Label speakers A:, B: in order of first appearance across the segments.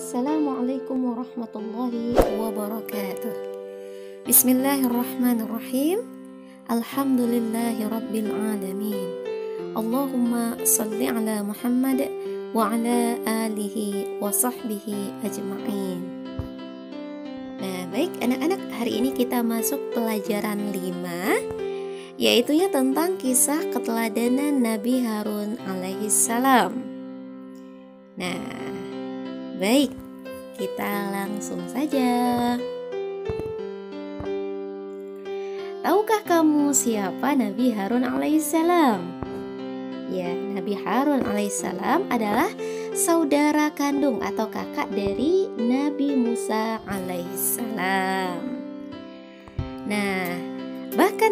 A: Assalamualaikum warahmatullahi wabarakatuh. Bismillahirrahmanirrahim. Alhamdulillahi rabbil alamin. Allahumma salli ala Muhammad wa ala alihi wa sahbihi ajma'in. Nah, baik anak-anak, hari ini kita masuk pelajaran 5, yaitu tentang kisah keteladanan Nabi Harun alaihissalam. Nah, baik, kita langsung saja. Tahukah kamu siapa Nabi Harun alaihissalam? Ya, Nabi Harun alaihissalam adalah saudara kandung atau kakak dari Nabi Musa alaihissalam. Nah, bahkan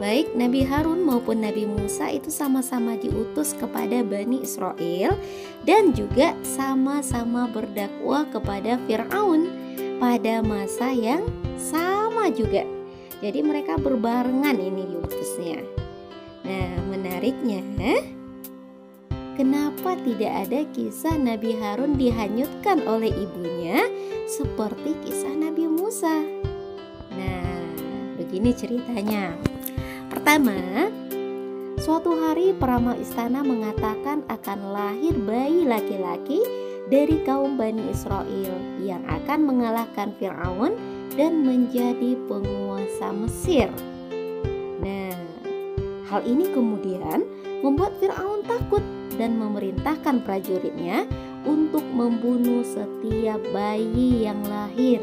A: baik Nabi Harun maupun Nabi Musa itu sama-sama diutus kepada Bani Israel dan juga sama-sama berdakwah kepada Fir'aun pada masa yang sama juga. Jadi mereka berbarengan diutusnya. Nah, menariknya, kenapa tidak ada kisah Nabi Harun dihanyutkan oleh ibunya seperti kisah Nabi Musa? Nah, begini ceritanya. Pertama, suatu hari peramal istana mengatakan akan lahir bayi laki-laki dari kaum Bani Israel yang akan mengalahkan Fir'aun dan menjadi penguasa Mesir. Nah, hal ini kemudian membuat Fir'aun takut dan memerintahkan prajuritnya untuk membunuh setiap bayi yang lahir.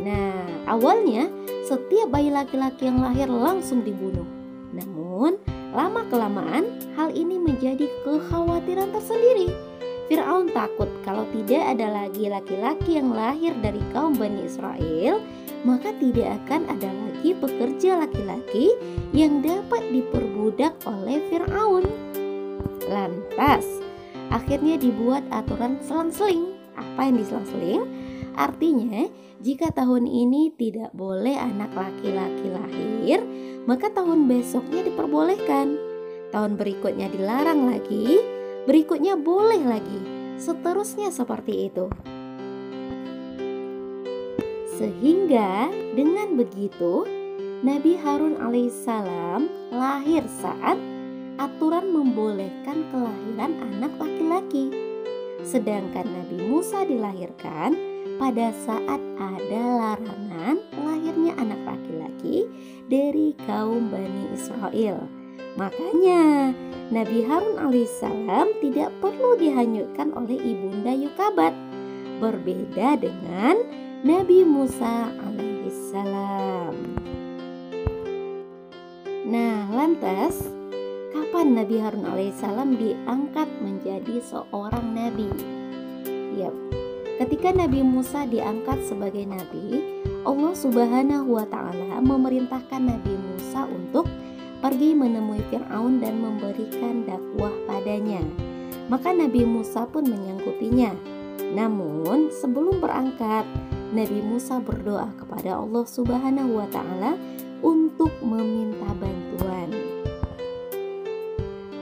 A: Nah, awalnya setiap bayi laki-laki yang lahir langsung dibunuh. Namun, lama-kelamaan hal ini menjadi kekhawatiran tersendiri. Fir'aun takut kalau tidak ada lagi laki-laki yang lahir dari kaum Bani Israel, maka tidak akan ada lagi pekerja laki-laki yang dapat diperbudak oleh Fir'aun. Lantas, akhirnya dibuat aturan selang-seling. Apa yang diselang-seling? Artinya, jika tahun ini tidak boleh anak laki-laki lahir, maka tahun besoknya diperbolehkan. Tahun berikutnya dilarang lagi, berikutnya boleh lagi. Seterusnya seperti itu. Sehingga dengan begitu, Nabi Harun alaihissalam lahir saat aturan membolehkan kelahiran anak laki-laki. Sedangkan Nabi Musa dilahirkan pada saat ada larangan lahirnya anak laki-laki dari kaum Bani Israel. Makanya Nabi Harun alaihissalam tidak perlu dihanyutkan oleh ibunda Yokabat, berbeda dengan Nabi Musa alaihissalam. Nah, lantas kapan Nabi Harun alaihissalam diangkat menjadi seorang nabi? Yap, ketika Nabi Musa diangkat sebagai nabi, Allah Subhanahu wa Ta'ala memerintahkan Nabi Musa untuk pergi menemui Fir'aun dan memberikan dakwah padanya. Maka Nabi Musa pun menyangkutinya. Namun sebelum berangkat, Nabi Musa berdoa kepada Allah Subhanahu wa Ta'ala untuk meminta bantuan.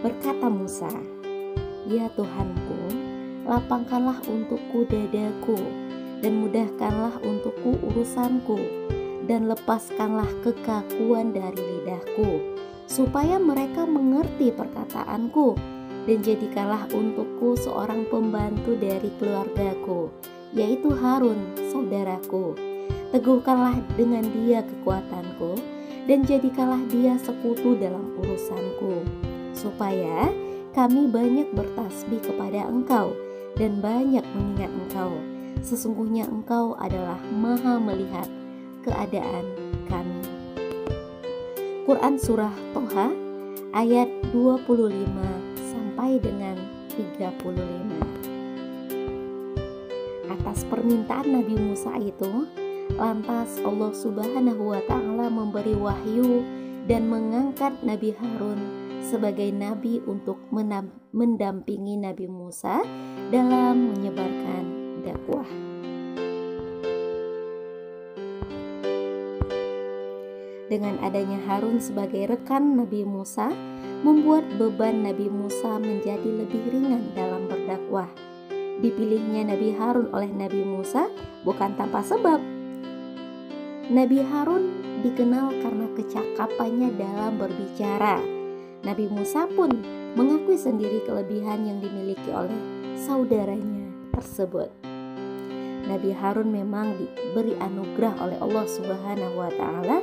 A: Berkata Musa, "Ya Tuhanku, lapangkanlah untukku dadaku dan mudahkanlah untukku urusanku dan lepaskanlah kekakuan dari lidahku, supaya mereka mengerti perkataanku, dan jadikanlah untukku seorang pembantu dari keluargaku, yaitu Harun, saudaraku. Teguhkanlah dengan dia kekuatanku, dan jadikanlah dia sekutu dalam urusanku, supaya kami banyak bertasbih kepada Engkau dan banyak mengingat Engkau. Sesungguhnya Engkau adalah Maha melihat keadaan kami." Quran Surah Toha ayat 25 sampai dengan 35. Atas permintaan Nabi Musa itu, lantas Allah Subhanahu wa Ta'ala memberi wahyu dan mengangkat Nabi Harun sebagai nabi untuk mendampingi Nabi Musa dalam menyebarkan dakwah. Dengan adanya Harun sebagai rekan Nabi Musa, membuat beban Nabi Musa menjadi lebih ringan dalam berdakwah. Dipilihnya Nabi Harun oleh Nabi Musa bukan tanpa sebab. Nabi Harun dikenal karena kecakapannya dalam berbicara. Nabi Musa pun mengakui sendiri kelebihan yang dimiliki oleh saudaranya tersebut. Nabi Harun memang diberi anugerah oleh Allah Subhanahu wa Ta'ala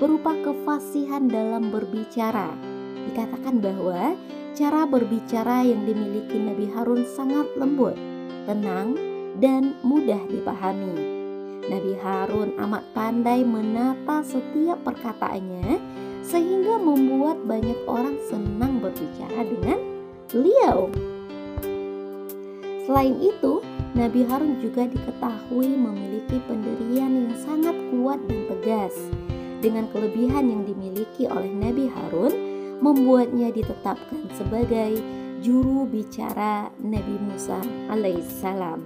A: berupa kefasihan dalam berbicara. Dikatakan bahwa cara berbicara yang dimiliki Nabi Harun sangat lembut, tenang, dan mudah dipahami. Nabi Harun amat pandai menata setiap perkataannya sehingga membuat banyak orang senang berbicara dengan beliau. Selain itu, Nabi Harun juga diketahui memiliki pendirian yang sangat kuat dan tegas. Dengan kelebihan yang dimiliki oleh Nabi Harun, membuatnya ditetapkan sebagai juru bicara Nabi Musa alaihissalam.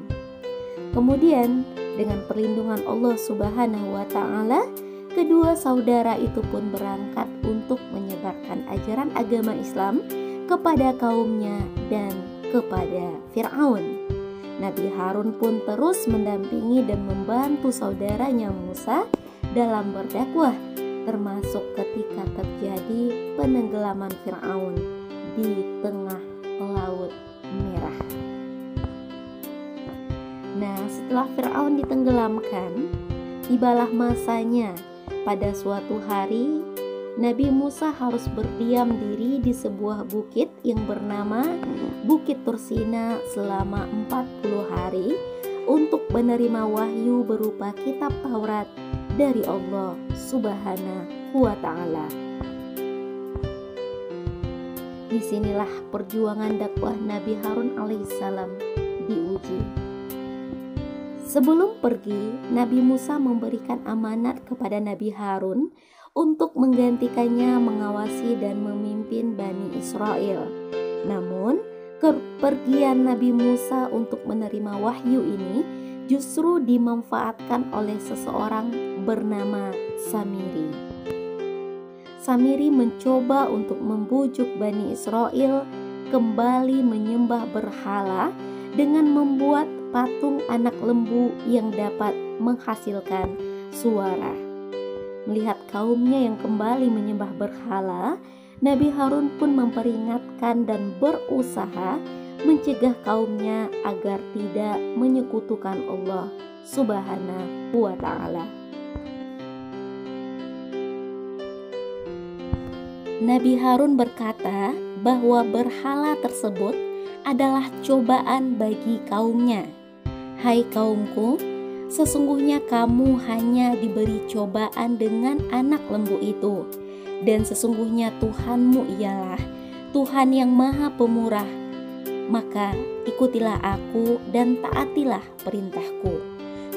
A: Kemudian, dengan perlindungan Allah Subhanahu wa Ta'ala, kedua saudara itu pun berangkat untuk menyebarkan ajaran agama Islam kepada kaumnya dan kepada Fir'aun. Nabi Harun pun terus mendampingi dan membantu saudaranya Musa dalam berdakwah, termasuk ketika terjadi penenggelaman Fir'aun di tengah Laut Merah. Nah, setelah Fir'aun ditenggelamkan, tibalah masanya. Pada suatu hari, Nabi Musa harus berdiam diri di sebuah bukit yang bernama Bukit Tursina selama 40 hari untuk menerima wahyu berupa kitab Taurat dari Allah Subhanahu wa Ta'ala. Disinilah perjuangan dakwah Nabi Harun alaihissalam diuji. Sebelum pergi, Nabi Musa memberikan amanat kepada Nabi Harun untuk menggantikannya mengawasi dan memimpin Bani Israel. Namun, kepergian Nabi Musa untuk menerima wahyu ini justru dimanfaatkan oleh seseorang bernama Samiri. Samiri mencoba untuk membujuk Bani Israel kembali menyembah berhala dengan membuat patung anak lembu yang dapat menghasilkan suara. Melihat kaumnya yang kembali menyembah berhala, Nabi Harun pun memperingatkan dan berusaha mencegah kaumnya agar tidak menyekutukan Allah Subhanahu wa Ta'ala. Nabi Harun berkata bahwa berhala tersebut adalah cobaan bagi kaumnya. Hai kaumku, sesungguhnya kamu hanya diberi cobaan dengan anak lembu itu, dan sesungguhnya Tuhanmu ialah Tuhan yang Maha Pemurah. Maka ikutilah aku dan taatilah perintahku.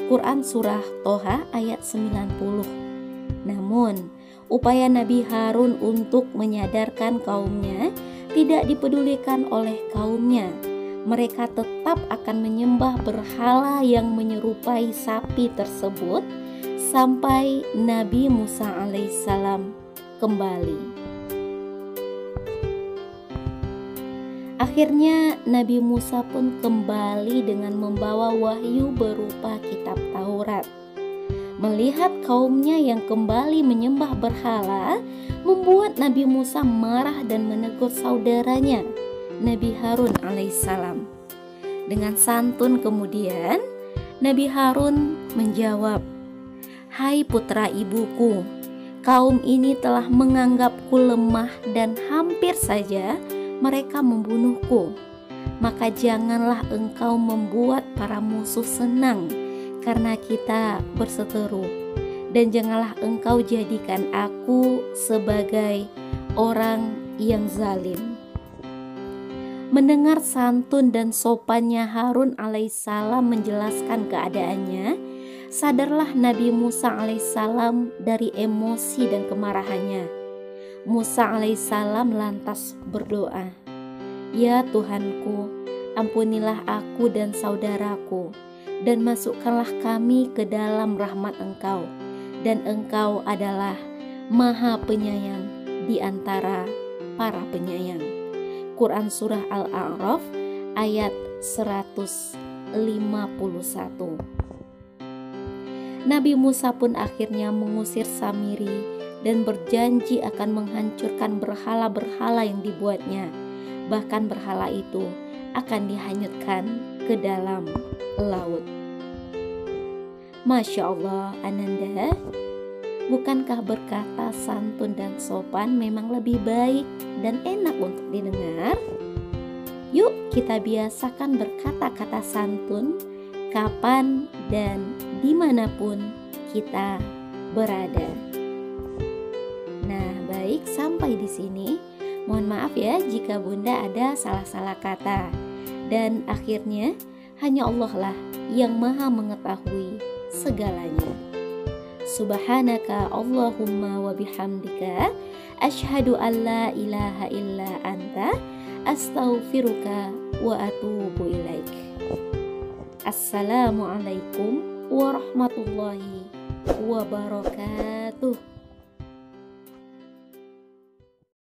A: Quran Surah Toha ayat 90. Namun, upaya Nabi Harun untuk menyadarkan kaumnya tidak dipedulikan oleh kaumnya. Mereka tetap akan menyembah berhala yang menyerupai sapi tersebut sampai Nabi Musa alaihissalam kembali. Akhirnya Nabi Musa pun kembali dengan membawa wahyu berupa kitab Taurat. Melihat kaumnya yang kembali menyembah berhala, membuat Nabi Musa marah dan menegur saudaranya, Nabi Harun alaihissalam. Dengan santun kemudian, Nabi Harun menjawab, "Hai putra ibuku, kaum ini telah menganggapku lemah dan hampir saja mereka membunuhku. Maka janganlah engkau membuat para musuh senang karena kita berseteru, dan janganlah engkau jadikan aku sebagai orang yang zalim." Mendengar santun dan sopannya Harun alaihissalam menjelaskan keadaannya, sadarlah Nabi Musa alaihissalam dari emosi dan kemarahannya. Musa alaihissalam lantas berdoa, "Ya Tuhanku, ampunilah aku dan saudaraku, dan masukkanlah kami ke dalam rahmat Engkau, dan Engkau adalah Maha Penyayang di antara para penyayang." Quran Surah Al-A'raf ayat 106. Nabi Musa pun akhirnya mengusir Samiri dan berjanji akan menghancurkan berhala-berhala yang dibuatnya. Bahkan berhala itu akan dihanyutkan ke dalam laut. Masya Allah, Ananda, bukankah berkata santun dan sopan memang lebih baik dan enak untuk didengar? Yuk kita biasakan berkata-kata santun kapan dan dimanapun kita berada. Nah, baik, sampai di sini. Mohon maaf ya jika Bunda ada salah-salah kata. Dan akhirnya hanya Allah lah yang maha mengetahui segalanya. Subhanaka Allahumma wa bihamdika asyhadu an la ilaha illa anta astaghfiruka wa atubu ilaik. Assalamualaikum warahmatullahi wabarakatuh.